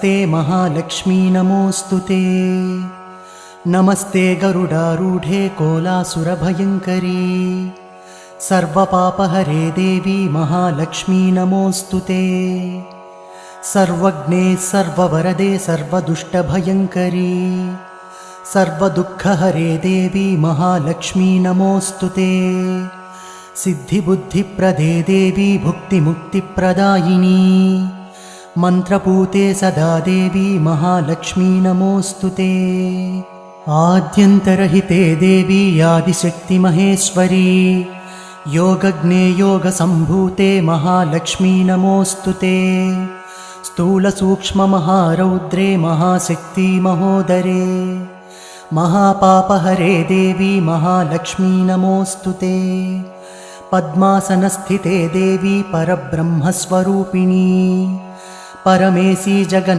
नमस्ते महालक्ष्मी नमोऽस्तुते। नमस्ते गरुडारूढे कोलासुरभयङ्करी सर्वपापहरे देवी महालक्ष्मी नमोऽस्तुते। सर्वज्ञे सर्ववरदे सर्वदुष्टभयङ्करी सर्वदुःखहरे देवी महालक्ष्मी नमोऽस्तुते। सिद्धिबुद्धिप्रदे देवी भुक्तिमुक्तिप्रदायिनी मन्त्रपूते सदा देवी महालक्ष्मी नमोऽस्तुते। आद्यन्तरहिते देवी आदिशक्तिमहेश्वरी योगज्ञे योगसम्भूते महालक्ष्मी नमोऽस्तुते। स्थूलसूक्ष्ममहारौद्रे महाशक्ति महोदरे महापापहरे देवी महालक्ष्मी नमोऽस्तुते। पद्मासनस्थिते देवी परब्रह्मस्वरूपिणी परमेशी जगन्